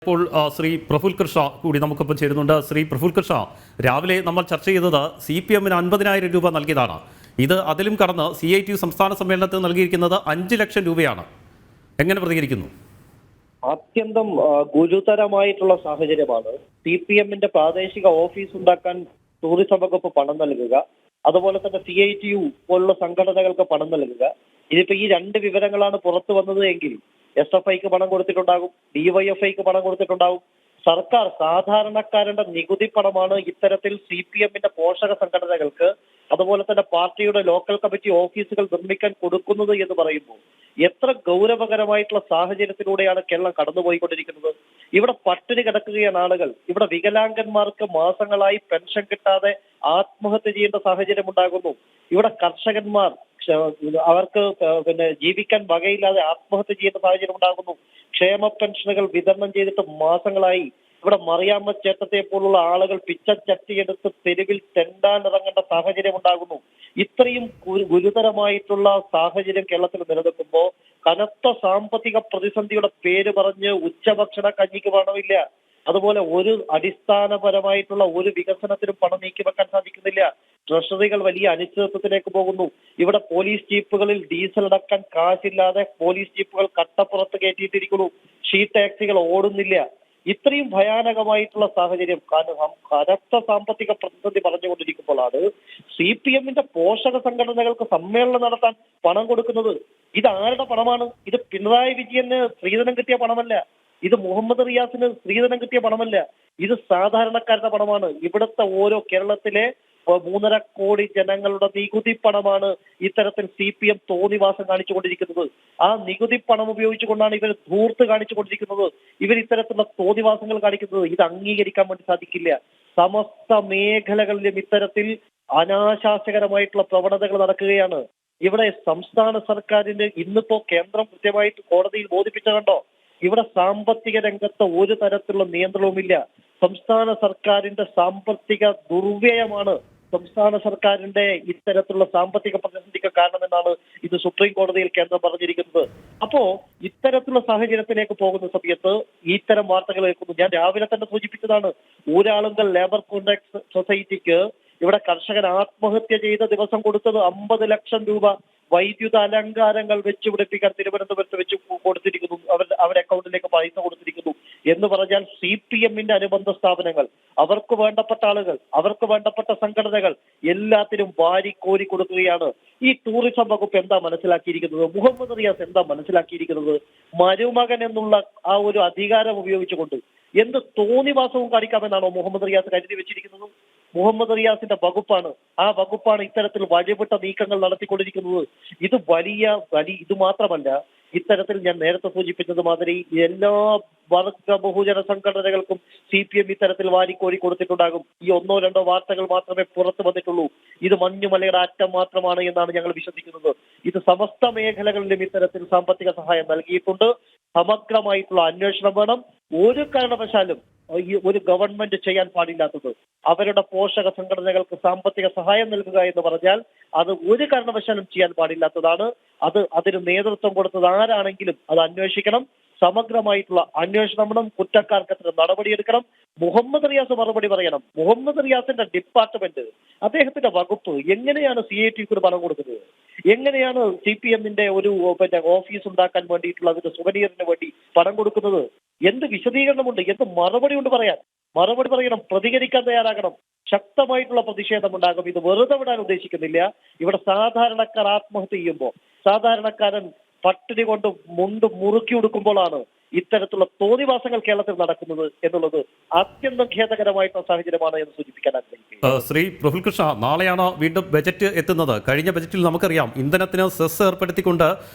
ഇപ്പോൾ ശ്രീ പ്രഫുൽ കൃഷ്ണ കൂടി നമുക്കൊപ്പം ചേരുന്നുണ്ട്. ശ്രീ പ്രഫുൽ കൃഷ്ണ, രാവിലെ നമ്മൾ ചർച്ച ചെയ്തത് CPM-ന് 50,000 രൂപ നൽകിയതാണ്. ഇത് അതിലും കടന്ന് CITU സംസ്ഥാന സമ്മേളനത്തിൽ നൽകിയിരിക്കുന്നത് 5 ലക്ഷം രൂപയാണ്. എങ്ങനെ പ്രതികരിക്കുന്നു? അത്യന്തം ഗുരുതരമായിട്ടുള്ള സാഹചര്യമാണ്. CPM-ന്റെ പ്രാദേശിക ഓഫീസ് ഉണ്ടാക്കാൻ ടൂറിസം വകുപ്പ് പണം നൽകുക, അതുപോലെ തന്നെ CITU പോലുള്ള സംഘടനകൾക്ക് പണം നൽകുക. ഇതിപ്പോ ഈ രണ്ട് വിവരങ്ങളാണ് പുറത്തു വന്നത് എങ്കിൽ SFIക്ക് പണം കൊടുത്തിട്ടുണ്ടാകും, DYFIക്ക് പണം കൊടുത്തിട്ടുണ്ടാകും. സർക്കാർ സാധാരണക്കാരന്റെ നികുതി പണമാണ് ഇത്തരത്തിൽ CPM-ന്റെ പോഷക സംഘടനകൾക്ക്, അതുപോലെ തന്നെ പാർട്ടിയുടെ ലോക്കൽ കമ്മിറ്റി ഓഫീസുകൾ നിർമ്മിക്കാൻ കൊടുക്കുന്നത് എന്ന് പറയുമ്പോൾ എത്ര ഗൗരവകരമായിട്ടുള്ള സാഹചര്യത്തിലൂടെയാണ് കേരളം കടന്നുപോയിക്കൊണ്ടിരിക്കുന്നത്. ഇവിടെ പട്ടിണി കിടക്കുകയാണ് ആളുകൾ. ഇവിടെ വികലാംഗന്മാർക്ക് മാസങ്ങളായി പെൻഷൻ കിട്ടാതെ ആത്മഹത്യ ചെയ്യേണ്ട സാഹചര്യം ഉണ്ടാകുന്നു. ഇവിടെ കർഷകന്മാർ അവർക്ക് ജീവിക്കാൻ വകയില്ലാതെ ആത്മഹത്യ ചെയ്യുന്ന സാഹചര്യം ഉണ്ടാകുന്നു. ക്ഷേമ പെൻഷനുകൾ വിതരണം ചെയ്തിട്ട് മാസങ്ങളായി. ഇവിടെ മറിയാമ്മ ചേട്ടത്തെ പോലുള്ള ആളുകൾ പിച്ചച്ചട്ടിയെടുത്ത് തെരുവിൽ തെണ്ടാനിറങ്ങേണ്ട സാഹചര്യം ഉണ്ടാകുന്നു. ഇത്രയും ഗുരുതരമായിട്ടുള്ള സാഹചര്യം കേരളത്തിൽ നിലനിൽക്കുമ്പോൾ കനത്ത സാമ്പത്തിക പ്രതിസന്ധിയുടെ പേര് പറഞ്ഞ് ഉച്ചഭക്ഷണ കഞ്ഞിക്ക് പണമില്ല, അതുപോലെ ഒരു അടിസ്ഥാനപരമായിട്ടുള്ള ഒരു വികസനത്തിനും പണം നീക്കി വെക്കാൻ സാധിക്കുന്നില്ല. ട്രഷറികൾ വലിയ അനിശ്ചിതത്വത്തിലേക്ക് പോകുന്നു. ഇവിടെ പോലീസ് ജീപ്പുകളിൽ ഡീസൽ അടക്കാൻ കാശില്ലാതെ പോലീസ് ജീപ്പുകൾ കട്ടപ്പുറത്ത് കയറ്റിയിട്ടിരിക്കുന്നു. ഷീറ്റ് ടാക്സികൾ ഓടുന്നില്ല. ഇത്രയും ഭയാനകമായിട്ടുള്ള സാഹചര്യം, കനത്ത സാമ്പത്തിക പ്രതിസന്ധി പറഞ്ഞുകൊണ്ടിരിക്കുമ്പോഴാണ് CPM-ന്റെ പോഷക സംഘടനകൾക്ക് സമ്മേളനം നടത്താൻ പണം കൊടുക്കുന്നത്. ഇത് ആരുടെ പണമാണ്? ഇത് പിണറായി വിജയന് സ്ത്രീധനം കിട്ടിയ പണമല്ല, ഇത് മുഹമ്മദ് റിയാസിന് സ്ത്രീധനം കിട്ടിയ പണമല്ല, ഇത് സാധാരണക്കാരുടെ പണമാണ്. ഇവിടുത്തെ ഓരോ കേരളത്തിലെ 3.5 കോടി ജനങ്ങളുടെ നികുതി പണമാണ് ഇത്തരത്തിൽ CPM തോന്നിവാസം കാണിച്ചുകൊണ്ടിരിക്കുന്നത്. ആ നികുതി പണം ഉപയോഗിച്ചുകൊണ്ടാണ് ഇവർ ധൂർത്ത് കാണിച്ചുകൊണ്ടിരിക്കുന്നത്. ഇവർ ഇത്തരത്തിലുള്ള തോന്നിവാസങ്ങൾ കാണിക്കുന്നത്. ഇത് അംഗീകരിക്കാൻ വേണ്ടി സാധിക്കില്ല. സമസ്ത മേഖലകളിലും ഇത്തരത്തിൽ അനാശാസ്യകരമായിട്ടുള്ള പ്രവണതകൾ നടക്കുകയാണ്. ഇവിടെ സംസ്ഥാന സർക്കാരിന്റെ ഇന്നിപ്പോ കേന്ദ്രം കൃത്യമായിട്ട് കോടതിയിൽ ബോധിപ്പിച്ച കണ്ടോ, ഇവിടെ സാമ്പത്തിക രംഗത്ത് ഒരു തരത്തിലുള്ള നിയന്ത്രണവുമില്ല. സംസ്ഥാന സർക്കാരിന്റെ സാമ്പത്തിക ദുർവ്യയമാണ് സംസ്ഥാന സർക്കാരിന്റെ ഇത്തരത്തിലുള്ള സാമ്പത്തിക പ്രതിസന്ധിക്ക് കാരണമെന്നാണ് ഇത് സുപ്രീം കോടതിയിൽ കേന്ദ്രം പറഞ്ഞിരിക്കുന്നത്. അപ്പോ ഇത്തരത്തിലുള്ള സാഹചര്യത്തിലേക്ക് പോകുന്ന സമയത്ത് ഇത്തരം വാർത്തകൾ കേൾക്കുന്നു. ഞാൻ രാവിലെ തന്നെ സൂചിപ്പിച്ചതാണ്, ഊരാളുങ്കൽ ലേബർ കോൺട്രാക്ട് സൊസൈറ്റിക്ക് ഇവിടെ കർഷകൻ ആത്മഹത്യ ചെയ്ത ദിവസം കൊടുത്തത് 50 ലക്ഷം രൂപ വൈദ്യുത അലങ്കാരങ്ങൾ വെച്ച് പിടിപ്പിക്കാൻ തിരുവനന്തപുരത്ത് വെച്ച് കൊടുത്തിരിക്കുന്നു. അവരുടെ അക്കൗണ്ടിലേക്ക് പൈസ കൊടുത്തിരിക്കുന്നു എന്ന് പറഞ്ഞാൽ CPM-ന്റെ അനുബന്ധ സ്ഥാപനങ്ങൾ, അവർക്ക് വേണ്ടപ്പെട്ട ആളുകൾ, അവർക്ക് വേണ്ടപ്പെട്ട സംഘടനകൾ എല്ലാത്തിനും വാരിക്കോരി കൊടുക്കുകയാണ്. ഈ ടൂറിസം വകുപ്പ് എന്താ മനസ്സിലാക്കിയിരിക്കുന്നത്? മുഹമ്മദ് റിയാസ് എന്താ മനസ്സിലാക്കിയിരിക്കുന്നത്? മരുമകൻ എന്നുള്ള ആ ഒരു അധികാരം ഉപയോഗിച്ചുകൊണ്ട് എന്ത് തോന്നിവാസവും കാണിക്കാമെന്നാണോ മുഹമ്മദ് റിയാസ് കരുതി വെച്ചിരിക്കുന്നത്? മുഹമ്മദ് റിയാസിന്റെ വകുപ്പാണ്, ആ വകുപ്പാണ് ഇത്തരത്തിൽ വഴിവിട്ട നീക്കങ്ങൾ നടത്തിക്കൊണ്ടിരിക്കുന്നത്. ഇത് ഇത് മാത്രമല്ല, ഇത്തരത്തിൽ ഞാൻ നേരത്തെ സൂചിപ്പിച്ചത് മാതിരി എല്ലാ വർഗ ബഹുജന സംഘടനകൾക്കും CPM ഇത്തരത്തിൽ വാരിക്കോരി കൊടുത്തിട്ടുണ്ടാകും. ഈ 1-2 വാർത്തകൾ മാത്രമേ പുറത്തു വന്നിട്ടുള്ളൂ. ഇത് മഞ്ഞുമലയുടെ അറ്റം മാത്രമാണ് എന്നാണ് ഞങ്ങൾ വിശ്വസിക്കുന്നത്. ഇത് സമസ്ത മേഖലകളിലും ഇത്തരത്തിൽ സാമ്പത്തിക സഹായം നൽകിയിട്ടുണ്ട്. സമഗ്രമായിട്ടുള്ള അന്വേഷണം വേണം. ഒരു കാരണവശാലും ഈ ഒരു ഗവൺമെന്റ് ചെയ്യാൻ പാടില്ലാത്തത് അവരുടെ പോഷക സംഘടനകൾക്ക് സാമ്പത്തിക സഹായം നൽകുക എന്ന് പറഞ്ഞാൽ അത് ഒരു കാരണവശാലും ചെയ്യാൻ പാടില്ലാത്തതാണ്. അതിന് നേതൃത്വം കൊടുത്തത് ആരാണെങ്കിലും അത് അന്വേഷിക്കണം. സമഗ്രമായിട്ടുള്ള അന്വേഷണം വേണം. കുറ്റക്കാർക്കെതിരെ നടപടിയെടുക്കണം. മുഹമ്മദ് റിയാസ് മറുപടി പറയണം. മുഹമ്മദ് റിയാസിന്റെ ഡിപ്പാർട്ട്മെന്റ്, അദ്ദേഹത്തിന്റെ വകുപ്പ് എങ്ങനെയാണ് CITU പണം കൊടുക്കുന്നത്? എങ്ങനെയാണ് CPM-ന്റെ ഒരു ഓഫീസ് ഉണ്ടാക്കാൻ വേണ്ടിയിട്ടുള്ള അതിന്റെ സുവനീറിന് വേണ്ടി പണം കൊടുക്കുന്നത്? എന്ത് വിശദീകരണമുണ്ട്? എന്ത് മറുപടി കൊണ്ട് പറയാൻ? മറുപടി പറയണം. പ്രതികരിക്കാൻ തയ്യാറാകണം. ശക്തമായിട്ടുള്ള പ്രതിഷേധം ഉണ്ടാകും. ഇത് വെറുതെ വിടാൻ ഉദ്ദേശിക്കുന്നില്ല. ഇവിടെ സാധാരണക്കാർ ആത്മഹത്യ ചെയ്യുമ്പോൾ, സാധാരണക്കാരൻ പട്ടിണി കൊണ്ട് മുണ്ട് മുറുക്കി കൊടുക്കുമ്പോഴാണ് ഇത്തരത്തിലുള്ള തോന്നിവാസങ്ങൾ കേരളത്തിൽ നടക്കുന്നത് എന്നുള്ളത് അത്യന്തം ഖേദകരമായിട്ടുള്ള സാഹചര്യമാണ് എന്ന് സൂചിപ്പിക്കാൻ ആഗ്രഹിക്കുന്നു. ശ്രീ പ്രഫുൽ കൃഷ്ണ, നാളെയാണ് വീണ്ടും ബജറ്റ് എത്തുന്നത്. കഴിഞ്ഞ ബജറ്റിൽ നമുക്കറിയാം, ഇന്ധനത്തിന് സെസ് ഏർപ്പെടുത്തിക്കൊണ്ട്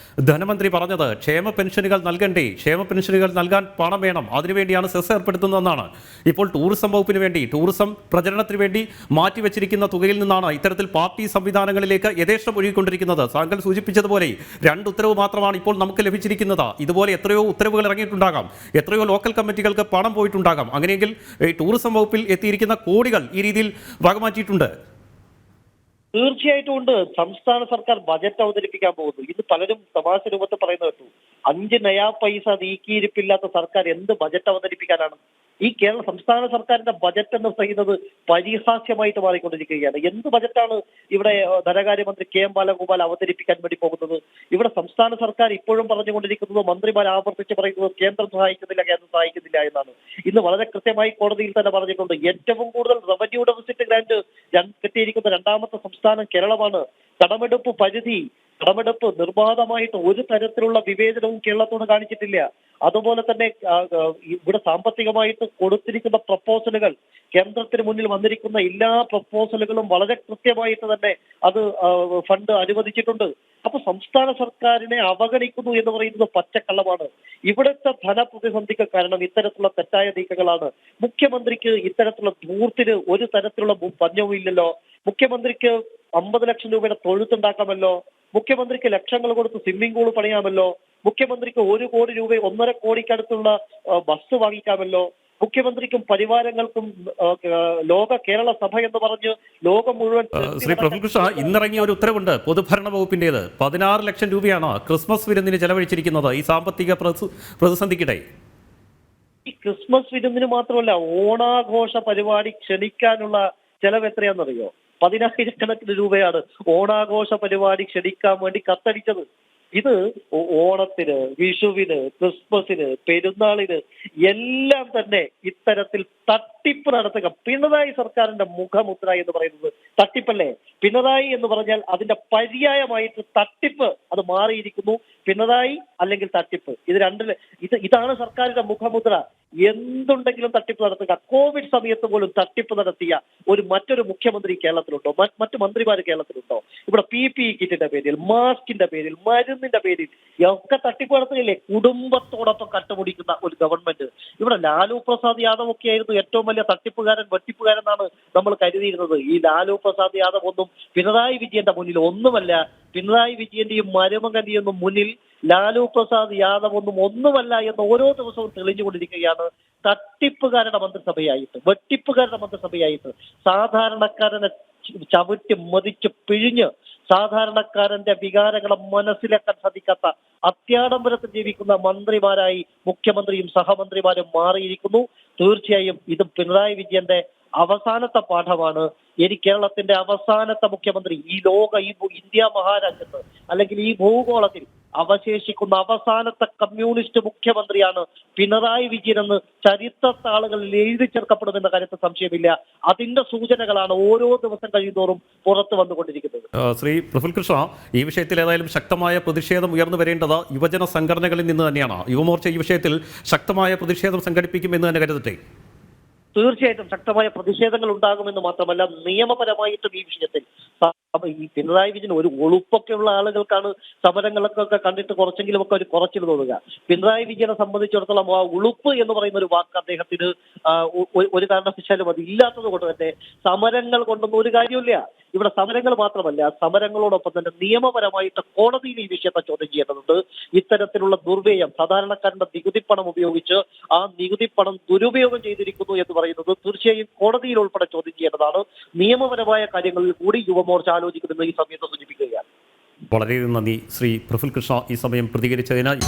ധനമന്ത്രി പറഞ്ഞത് ക്ഷേമ പെൻഷനുകൾ നൽകണ്ടേ, ക്ഷേമ പെൻഷനുകൾ നൽകാൻ പണം വേണം, അതിനുവേണ്ടിയാണ് സെസ് ഏർപ്പെടുത്തുന്നതെന്നാണ്. ഇപ്പോൾ ടൂറിസം വകുപ്പിന് വേണ്ടി, ടൂറിസം പ്രചരണത്തിന് വേണ്ടി മാറ്റിവെച്ചിരിക്കുന്ന തുകയിൽ നിന്നാണ് ഇത്തരത്തിൽ പാർട്ടി സംവിധാനങ്ങളിലേക്ക് യഥേഷ്ടം ഒഴുകിക്കൊണ്ടിരിക്കുന്നത്. താങ്കൾ സൂചിപ്പിച്ചതുപോലെ 2 ഉത്തരവ് മാത്രമാണ് ഇപ്പോൾ നമുക്ക് ലഭിച്ചിരിക്കുന്നത്. ഇതുപോലെ എത്രയോ ഉത്തരവുകൾ ഇറങ്ങിയിട്ടുണ്ടാകാം, എത്രയോ ലോക്കൽ കമ്മിറ്റികൾക്ക് പണം പോയിട്ടുണ്ടാകാം. അങ്ങനെയെങ്കിൽ ടൂറിസം വകുപ്പിൽ എത്തിയിരിക്കുന്ന കോടികൾ ഈ രീതിയിൽ വകമാറ്റിയിട്ടുണ്ട്. തീർച്ചയായിട്ടും ഉണ്ട്. സംസ്ഥാന സർക്കാർ ബജറ്റ് അവതരിപ്പിക്കാൻ പോകുന്നു. ഇത് പലരും തമാശ രൂപത്തിൽ പറയുന്നത് കേട്ടു. 5 നയാ പൈസ നീക്കിയിരിപ്പില്ലാത്ത സർക്കാർ എന്ത് ബജറ്റ് അവതരിപ്പിക്കാനാണ്? ഈ കേരള സംസ്ഥാന സർക്കാരിന്റെ ബജറ്റ് എന്ന് പറയുന്നത് പരിഹാസ്യമായിട്ട് മാറിക്കൊണ്ടിരിക്കുകയാണ്. എന്ത് ബജറ്റാണ് ഇവിടെ ധനകാര്യമന്ത്രി KM ബാലഗോപാൽ അവതരിപ്പിക്കാൻ വേണ്ടി പോകുന്നത്? ഇവിടെ സംസ്ഥാന സർക്കാർ ഇപ്പോഴും പറഞ്ഞുകൊണ്ടിരിക്കുന്നത്, മന്ത്രിമാർ ആവർത്തിച്ച് പറയുന്നത് കേന്ദ്രം സഹായിക്കുന്നില്ല എന്നാണ്. ഇന്ന് വളരെ കൃത്യമായി കോടതിയിൽ തന്നെ പറഞ്ഞിട്ടുണ്ട്, ഏറ്റവും കൂടുതൽ റവന്യൂ ഡെഫിസിറ്റ് ഗ്രാന്റ് കിട്ടിയിരിക്കുന്ന രണ്ടാമത്തെ സംസ്ഥാനം കേരളമാണ്. കടമെടുപ്പ് നിർബാധമായിട്ട് ഒരു തരത്തിലുള്ള വിവേചനവും കേരളത്തോട് കാണിച്ചിട്ടില്ല. അതുപോലെ തന്നെ ഇവിടെ സാമ്പത്തികമായിട്ട് കൊടുത്തിരിക്കുന്ന പ്രപ്പോസലുകൾ, കേന്ദ്രത്തിന് മുന്നിൽ വന്നിരിക്കുന്ന എല്ലാ പ്രപ്പോസലുകളും വളരെ കൃത്യമായിട്ട് തന്നെ അത് ഫണ്ട് അനുവദിച്ചിട്ടുണ്ട്. അപ്പൊ സംസ്ഥാന സർക്കാരിനെ അവഗണിക്കുന്നു എന്ന് പറയുന്നത് പച്ചക്കള്ളമാണ്. ഇവിടുത്തെ ധനപ്രതിസന്ധിക്ക് കാരണം ഇത്തരത്തിലുള്ള തെറ്റായ നീക്കങ്ങളാണ്. മുഖ്യമന്ത്രിക്ക് ഇത്തരത്തിലുള്ള ധൂർത്തിന് ഒരു തരത്തിലുള്ള പഞ്ഞവും ഇല്ലല്ലോ. മുഖ്യമന്ത്രിക്ക് 50 ലക്ഷം രൂപയുടെ തൊഴുത്തുണ്ടാക്കാമല്ലോ. മുഖ്യമന്ത്രിക്ക് ലക്ഷങ്ങൾ കൊടുത്ത് സ്വിമ്മിംഗ് പൂൾ പണിയാമല്ലോ. മുഖ്യമന്ത്രിക്ക് 1 കോടി രൂപ 1.5 കോടിക്കടുത്തുള്ള ബസ് വാങ്ങിക്കാമല്ലോ. മുഖ്യമന്ത്രിക്കും പരിവാരങ്ങൾക്കും കേരള സഭ എന്ന് പറഞ്ഞ് ലോകം മുഴുവൻ ശ്രീ പ്രഫുൽകൃഷ്ണ, ഇന്നിറങ്ങിയ ഒരു ഉത്തരവുണ്ട് പൊതുഭരണ വകുപ്പിന്റേത്. 16 ലക്ഷം രൂപയാണ് ക്രിസ്മസ് വിരുന്നിന് ചെലവഴിച്ചിരിക്കുന്നത് ഈ സാമ്പത്തിക പ്രതിസന്ധിക്കിടെ. ഈ ക്രിസ്മസ് വിരുന്നിന് മാത്രമല്ല, ഓണാഘോഷ പരിപാടി ക്ഷണിക്കാനുള്ള ചെലവ് എത്രയാണെന്നറിയോ? 10,000 രൂപയാണ് ഓണാഘോഷ പരിപാടി ക്ഷണിക്കാൻ വേണ്ടി കത്തടിച്ചത്. ഇത് ഓണത്തിന്, വിഷുവിന്, ക്രിസ്മസിന്, പെരുന്നാളിന് എല്ലാം തന്നെ ഇത്തരത്തിൽ തട്ടിപ്പ് നടത്തുക. പിണറായി സർക്കാരിന്റെ മുഖമുദ്ര എന്ന് പറയുന്നത് തട്ടിപ്പല്ലേ? പിണറായി എന്ന് പറഞ്ഞാൽ അതിന്റെ പര്യായമായിട്ട് തട്ടിപ്പ് അത് മാറിയിരിക്കുന്നു. പിണറായി അല്ലെങ്കിൽ തട്ടിപ്പ്, ഇതാണ് സർക്കാരിന്റെ മുഖമുദ്ര. എന്തുണ്ടെങ്കിലും തട്ടിപ്പ് നടത്തുക. കോവിഡ് സമയത്ത് പോലും തട്ടിപ്പ് നടത്തിയ മറ്റൊരു മുഖ്യമന്ത്രി കേരളത്തിലുണ്ടോ? മറ്റു മന്ത്രിമാർ കേരളത്തിലുണ്ടോ? ഇവിടെ PPE കിറ്റിന്റെ പേരിൽ, മാസ്കിന്റെ പേരിൽ, മരുന്നിന്റെ പേരിൽ ഒക്കെ തട്ടിപ്പ് നടത്തുകയില്ലേ? കുടുംബത്തോടൊപ്പം കട്ടുപിടിക്കുന്ന ഒരു ഗവൺമെന്റ്. ഇവിടെ ലാലു പ്രസാദ് യാദവ് ഒക്കെ ആയിരുന്നു ഏറ്റവും വലിയ വെട്ടിപ്പുകാരൻ എന്നാണ് നമ്മൾ കരുതിയിരുന്നത്. ഈ ലാലു പ്രസാദ് യാദവ് ഒന്നും പിണറായി വിജയന്റെ മുന്നിൽ ഒന്നുമല്ല. പിണറായി വിജയന്റെയും മരുമകന്റെയും മുന്നിൽ ലാലു പ്രസാദ് യാദവ് ഒന്നുമല്ല എന്ന് ഓരോ ദിവസവും തെളിഞ്ഞുകൊണ്ടിരിക്കുകയാണ്. തട്ടിപ്പുകാരുടെ മന്ത്രിസഭയായിട്ട്, വെട്ടിപ്പുകാരുടെ മന്ത്രിസഭയായിട്ട് സാധാരണക്കാരനെ ചവിട്ടി മതിച്ച് പിഴിഞ്ഞ് സാധാരണക്കാരന്റെ വികാരങ്ങളെ മനസ്സിലാക്കാൻ സാധിക്കാത്ത അത്യാഡംബരത്തിൽ ജീവിക്കുന്ന മന്ത്രിമാരായി മുഖ്യമന്ത്രിയും സഹമന്ത്രിമാരും മാറിയിരിക്കുന്നു. തീർച്ചയായും ഇത് പിണറായി വിജയന്റെ അവസാനത്തെ പാഠമാണ്. കേരളത്തിന്റെ അവസാനത്തെ മുഖ്യമന്ത്രി ഈ ഇന്ത്യ മഹാരാജ്യത്ത് അല്ലെങ്കിൽ ഈ ഭൂഗോളത്തിൽ അവശേഷിക്കുന്ന അവസാനത്തെ കമ്മ്യൂണിസ്റ്റ് മുഖ്യമന്ത്രിയാണ് പിണറായി വിജയൻ എന്ന് ചരിത്രത്താളുകളിൽ എഴുതി ചേർക്കപ്പെടുമെന്ന കാര്യത്തിൽ സംശയമില്ല. അതിന്റെ സൂചനകളാണ് ഓരോ ദിവസം കഴിയുന്നതോറും പുറത്തു വന്നുകൊണ്ടിരിക്കുന്നത്. ശ്രീ പ്രഫുൽകൃഷ്ണ, ഈ വിഷയത്തിൽ ഏതായാലും ശക്തമായ പ്രതിഷേധം ഉയർന്നു വരേണ്ടത് യുവജന സംഘടനകളിൽ നിന്ന് തന്നെയാണ്. യുവമോർച്ച ഈ വിഷയത്തിൽ ശക്തമായ പ്രതിഷേധം സംഘടിപ്പിക്കുമെന്ന് തന്നെ കരുതട്ടെ. തീർച്ചയായിട്ടും ശക്തമായ പ്രതിഷേധങ്ങൾ ഉണ്ടാകുമെന്ന് മാത്രമല്ല, നിയമപരമായിട്ടും ഈ വിഷയത്തിൽ ഈ പിണറായി വിജയൻ ഒരു ഒളുപ്പൊക്കെയുള്ള ആളുകൾക്കാണ് സമരങ്ങളൊക്കെ കണ്ടിട്ട് കുറച്ചെങ്കിലും ഒക്കെ ഒരു കുറച്ചിൽ തോന്നുക. പിണറായി വിജയനെ സംബന്ധിച്ചിടത്തോളം ആ ഉളുപ്പ് എന്ന് പറയുന്ന ഒരു വാക്ക് അദ്ദേഹത്തിന് ഒരു കാരണവശാലും അത് ഇല്ലാത്തത് കൊണ്ട് തന്നെ സമരങ്ങൾ കൊണ്ടൊന്നും ഒരു കാര്യമില്ല. ഇവിടെ സമരങ്ങൾ മാത്രമല്ല, സമരങ്ങളോടൊപ്പം തന്നെ നിയമപരമായിട്ട് കോടതിയിൽ ഈ വിഷയത്തെ ചോദ്യം ചെയ്യേണ്ടതുണ്ട്. ഇത്തരത്തിലുള്ള ദുർവ്യയം, സാധാരണക്കാരന്റെ നികുതിപ്പണം ഉപയോഗിച്ച് ആ നികുതിപ്പണം ദുരുപയോഗം ചെയ്തിരിക്കുന്നു എന്ന് പറയുന്നത് തീർച്ചയായും കോടതിയിൽ ഉൾപ്പെടെ ചോദ്യം ചെയ്യേണ്ടതാണ്. നിയമപരമായ കാര്യങ്ങളിൽ കൂടി യുവമോർച്ച ആലോചിക്കുമെന്ന് ഈ സമയത്ത് സൂചിപ്പിക്കുകയാണ്. വളരെ നന്ദി ശ്രീ പ്രഫുൽകൃഷ്ണ ഈ സമയം പ്രതികരിച്ചതിനായി.